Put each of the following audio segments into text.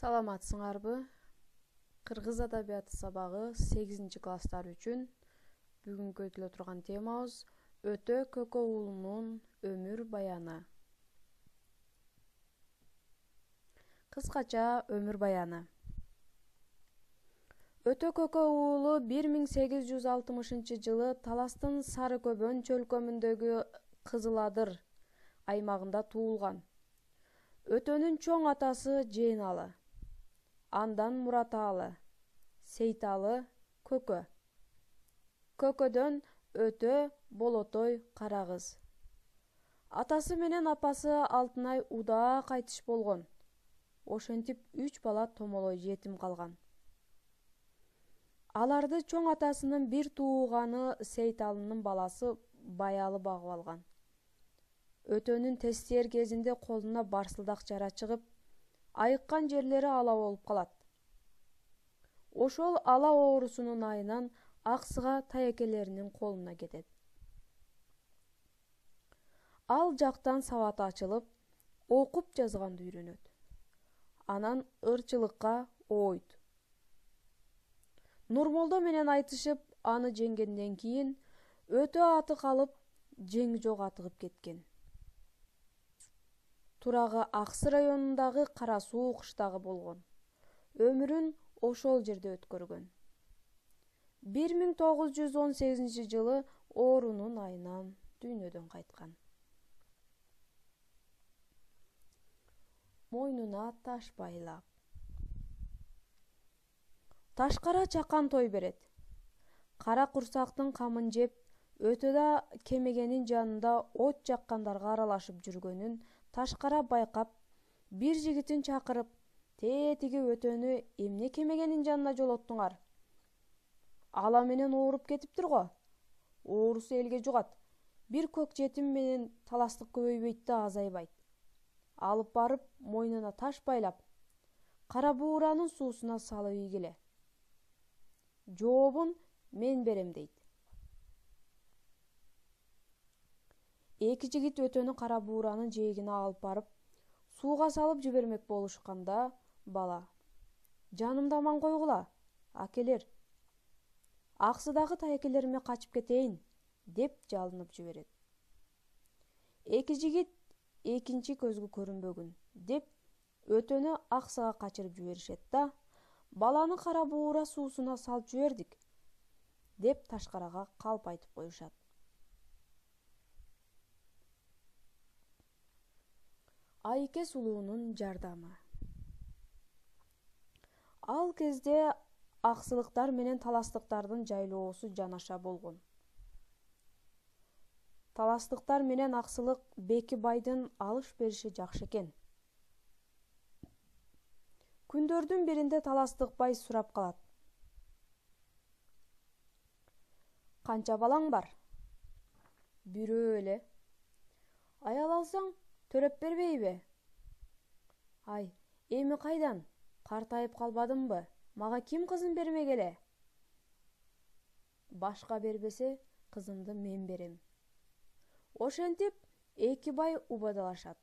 Саламатсыңарбы? Кыргыз адабияты сабагы 8-класстар үчүн бүгүнкү өтүлө турган темабыз Өтө Көкө уулунун өмүр баяны. Кыскача өмүр баяны. Өтө Көкө уулу 1860-жылы Таластын Сары Көбөн чөлкөмүндөгү Кызыладыр аймагында туулган. Өтөнүн чоң атасы Жээналы, андан Мураталы, Сейталы, Көкө. Көкөдөн Өтө, Болотой, Карагыз. Атасы менен апасы Алтынай удаа кайтыш болгон. Ошентип 3 бала томолой жетим калган. Аларды чоң атасынын бир тууганы Сейталынын баласы Баялы багып алган. Өтөнүн тестер кезинде колуна барсылдак жара чыгып, айыккан жерлери ала болуп калат. Ошол ала оорусунун айынан аксыга таякелеринин колуна кетет. Ал жактан сабаты ачылып, окуп жазганды үйрөнөт. Анан ырчылыкка ойт. Нурмолдо менен айтышып, аны жеңгенден кийин Өтө аты калып, Жеңжок атыгып кеткен. Турагы Аксы районундагы Кара Суу кыштагы болгон. Өмүрүн ошол жерде өткөргөн. 1918-жылы оорунун айынан дүйнөдөн кайткан. Мойнуна таш байлап. Ташкара чакан той берет. Кара курсактын камын жеп, Өтөдө кемегенин жанында от жаккандарга аралашып жүргөнүн Ташкара байкап, бир жигитин чакырып, тетиги Өтөнү эмне кемегенин жанына жолоттуңар? Ала менен ооруп кетиптир го. Оорусу элге жугат. Бир көк жетим менен таластык көбөйбөйт да азайбайт. Алып барып, мойнуна таш байлап, Кара Бууранын суусуна салып ийгиле. Жообун мен берем дейт. Эки жигит Өтөнү Кара Бууранын жээгине алып барып, сууга салып жибермек болушканда, бала: "Жанымды аман койгула, акелер. Аксыдагы таякелериме качып кетейин", деп жалынып жиберет. Эки жигит экинчи көзгө көрүнбөгүн деп Өтөнү Аксыга качырып жиберишет да, баланы Кара Буура суусуна салып жибердик, деп Ташкарага калп айтып коюшат. Айке сулуунун жардамы. Ал кезде аксылыктар менен таластыктардын жайлоосу жанаша болгон. Таластыктар менен аксылык Беки байдын алыш-бериши жакшы экен. Күндөрдүн биринде таластык бай сурап калат: "Канча балаң бар?" "Бирөө эле." "Аял алсаң, төрөп бербейби?" "Ай, эми кайдан? Картайып калбадымбы? Мага ким кызын бермек эле?" "Башка бербесе, кызымды мен берем." Ошентип, эки бай убадалашат.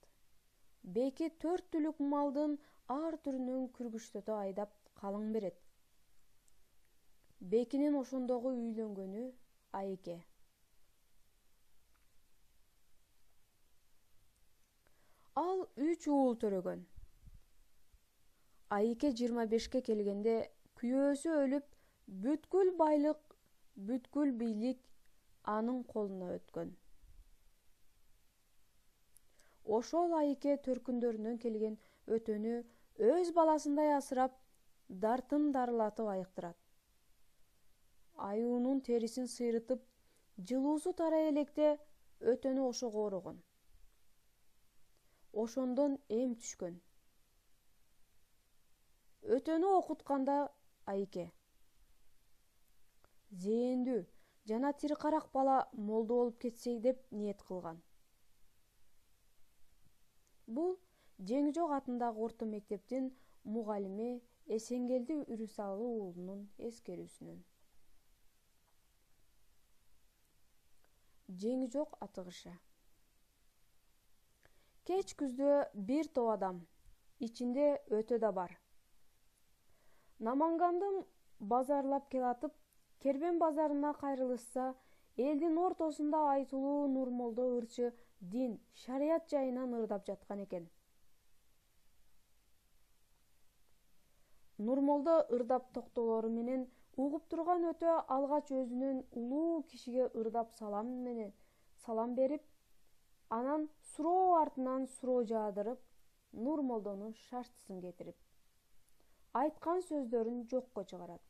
Беки 4 түлүк малдын ар түрүнөн күргүчтөтө айдап калың берет. Бекинин ошондогу үйлөнгөнү Айке. Ал 3 уул төрөгөн. Айке 25-ке келгенде күйөөсү өлүп, бүткүл байлык, бүткүл бийлик анын колуна өткөн. Ошол Айке төркүндөрүнөн келген Өтөнү өз баласындай асырап, дартын дарылатып айыктырат. Аюунун терисин сыйрытып, жылуусу тарай электе Өтөнү ошого оорогон. Ошондон эм түшкөн. Өтөнү окутканда Айке: "Зээндүү жана тиркарак бала молдо болуп кетсей" деп ниет кылган. Бул Жеңжок атындагы орто мектептин мугалими Эсенгелди Үрүсалы уулунун эскерүүсүнөн. Жеңжок атыгышы. Кеч күздө бир топ адам, ичинде Өтө да бар. Намангандын базарлап келатып, Кербен базарына кайрылышса, элдин ортосунда айтылуу Нурмолдо ырчы дин, шарият жайынан ырдап жаткан экен. Нурмолдо ырдап токтоолору менен угуп турган өтө алгач өзүнүн улуу кишиге ырдап салам берип, анан суроо артынан суроо жаадырып, Нурмолдонун шартысын кетирип, айткан сөздөрүн жокко чыгарат.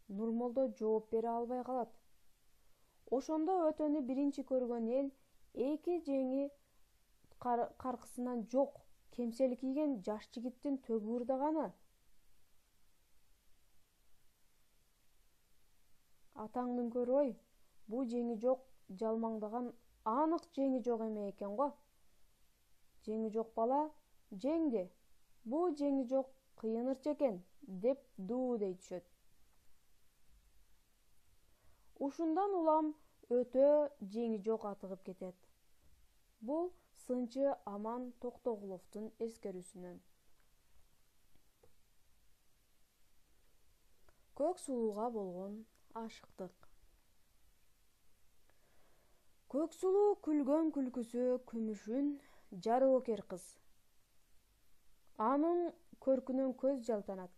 Нурмолдо жооп бере албай калат. Ошондо өтөнү биринчи көргөн эл эки жеңи каркысынан жок, кемсел кийген жаш жигиттин төгү ырдаганы. Атаңдын көрөй, бул жеңи жок жалмаңдаган анык жеңи жок эме экен го. Жеңи жок бала, жеңди. Бул жеңи жок кыйын ырчы экен, деп дуудей түшөт. Ушундан улам өтө жеңи жок атыгып кетет. Бул сынчы Аман Токтогуловдун эскерүүсүнөн. Көк сулууга болгон ашыктык. Көк сулуу күлгөн күлкүсү күмүшүн жарыокер кыз. Анын көркүнөн көз жалтанат,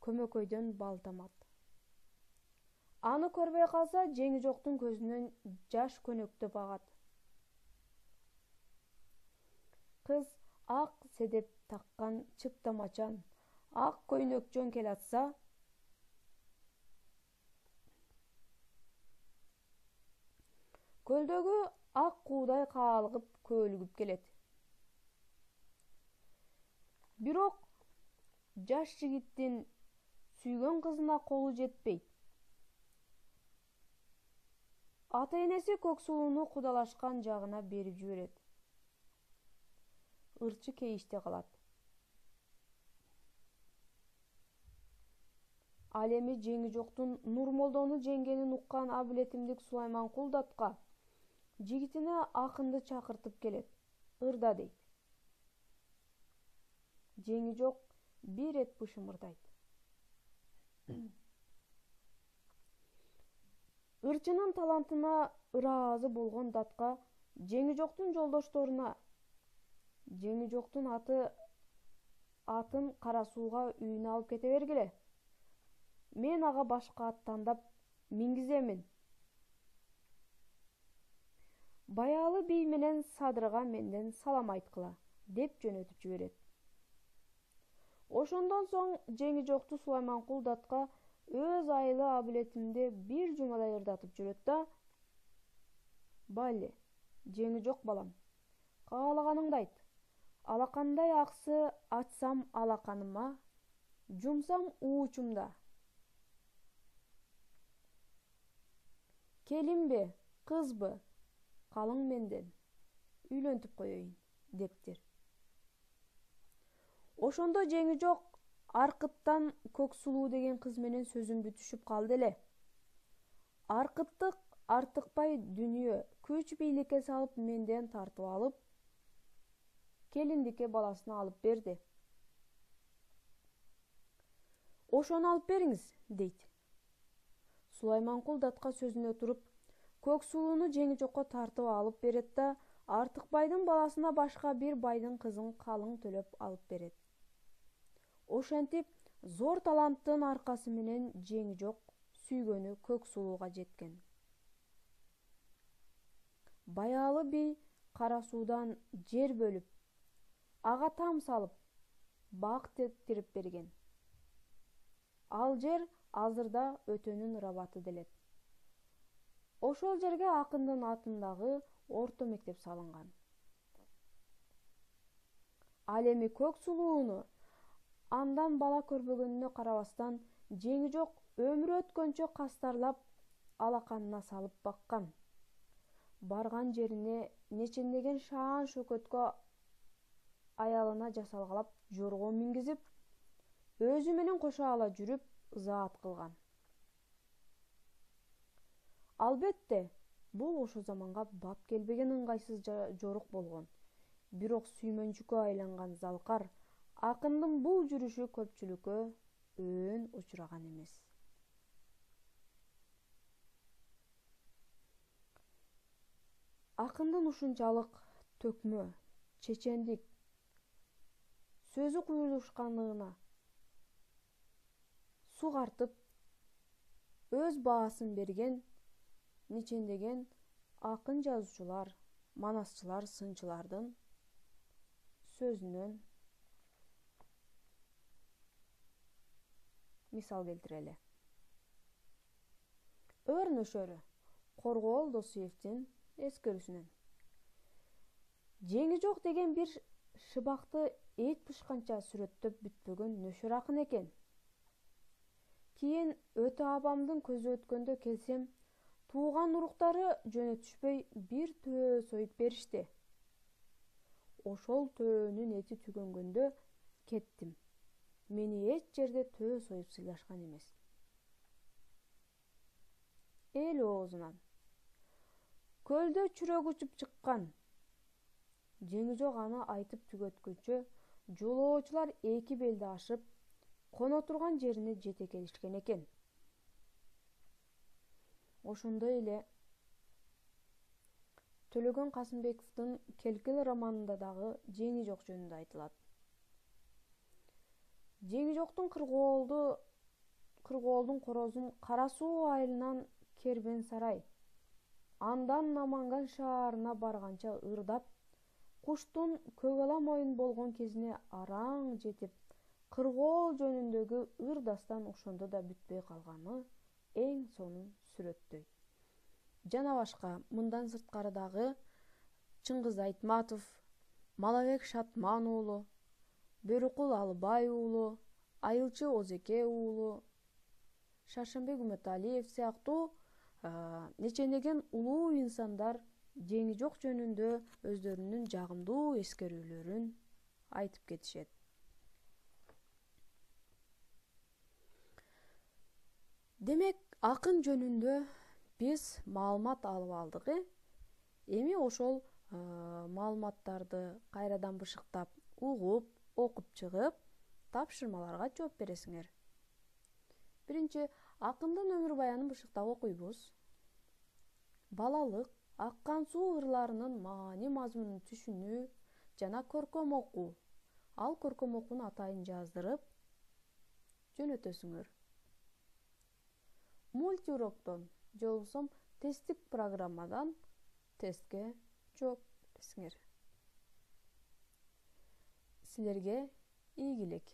көмөкөйдөн бал тамат. Аны көрбөй калса, жеңи жоктун көзүнөн жаш көнөктөп агат. Кыз ак седеп таккан чыптамачан, ак көйнөкчөн келатса, көлдөгү ак куудай каалыгып көөлүгүп келет. Бирок жаш жигиттин сүйгөн кызына колу жетпейт. Ата-энеси көк сулууну кудалашкан жагына берип жиберет. Ырчы кейиште калат. Ал эми жеңи жоктун Нурмолдону жеңгенин уккан абилетимдик Сулайманкул датка жигитине акынды чакыртып келет, ырда дейт. Жеңи жок бир эт бышымырдайт. Ырчынын талантына ыраазы болгон датка жеңи жоктун жолдошторуна жеңи жоктун атын Кара Сууга үйүнө алып кете бергиле. Мен ага башка ат тандап мингиземин. Баяалы бий менен Садырга менден салам айткыла, деп жөнөтүп жиберет. Ошондон соң жеңи жокту Сулайманкул датка өз айылы абилетимде бир жумадай ырдатып жүрөт да: «Балли, жеңи жок балам, каалаганыңды айт. Алакандай аксы ачсам алаканыма, жумсам уучумда. Келинби, кызбы, калың менден, үйлөнтүп коеюн», дептир. Ошондо жеңи жок Аркыттан Көк сулуу деген кыз менен сөзүн бүтүшүп калды эле. Аркыттык артыкпай дүнүйө күч бийликке салып менден тартып алып, келиндикке баласын алып берди. Ошону алып бериңиз, дейт. Сулайманкул датка сөзүнө туруп, Көк сулууну жеңи жокко тартып алып берет да, Артыкбайдын баласына башка бир байдын кызын калың төлөп алып берет. Ошентип, зор таланттын аркасы менен жеңи жок сүйгөнү Көк сулууга жеткен. Баяалы бий Кара Суудан жер бөлүп, ага там салып, бак тектирип берген. Ал жер азырда өтөнүн рабаты делет. Ошол жерге акындын атындагы орто мектеп салынган. Ал эми Көк сулууну андан бала көрбөгөнүнө карабастан, жеңи жок өмүрү өткөнчө кастарлап алаканына салып баккан. Барган жерине нечендеген шаан шөкөткө аялына жасалгалап жорго мингизип, өзү менен кошо ала жүрүп ызаат кылган. Албетте, бул ошол заманга бап келбеген ыңгайсыз жорук болгон. Бирок сүймөнчүккө айланган залкар, Акындын бул жүрүшү көпчүлүккө өөн учураган эмес. Акындын ушунчалык төкмө, чечендик, сөзү куюлушкандыгына сугартып өз баасын берген нечендеген акын жазуучулар, манасчылар, сынчылардын сөзүнөн мисал келтирели. Өрнөшөрү Коргоол Досуевдин эскерүүсүнөн. Жеңи жок деген бир шыбакты эт бышканча сүрөттөп бүтпөгөн нөшөр акын экен. Кийин өтө абамдын көзү өткөндө келсем, тууган уруктары жөнөтүшпөй бир төө союп беришти. Ошол төөнүн эти түгөнгөндө кеттим. Мени эч жерде төө союп сыйлашкан эмес. Эл оозунан көлдө чүрөк учуп чыккан. Жеңи жок аны айтып түгөткүнчө жолоочулар эки белди ашып, коно турган жерине жете келишкен экен. Ошондой эле Төлөгөн Касымбековдун Келкил романында дагы жеңи жок жөнүндө айтылат. Жеңи жоктун кыргоолдун корозун Кара суу айылынан Кербен сарай, андан Наманган шаарына барганча ырдап, куштун көк ала моюн болгон кезине араң жетип, кыргоол жөнүндөгү ыр дастан ошондо да бүтпөй калганы эң сонун сүрөттөйт. Жана башка, мындан сырткары дагы Чыңгыз Айтматов, Малабек Шатман уулу, Бөрүкул Алыбай уулу, Айылчы Озеке уулу, Шаршембек Үмөталиев сыяктуу нечендеген улуу инсандар жеңи жок жөнүндө өздөрүнүн жагымдуу эскерүүлөрүн айтып кетишет. Демек, акын жөнүндө биз маалымат алып алдык. Эми ошол маалыматтарды кайрадан бышыктап, угуп, окуп чыгып, тапшырмаларга жооп бересиңер. Биринчи, акындын өмүр баянын бышыктап окуйбуз. Балалык, аккан суу ырларынын маани мазмунун түшүнүү жана көркөм окуу. Ал көркөм окуунун атайын жаздырып жөнөтөсүңөр. Мультиуроктон же болбосо тесттик программадан тестке жооп бересиңер. Силерге ийгилик.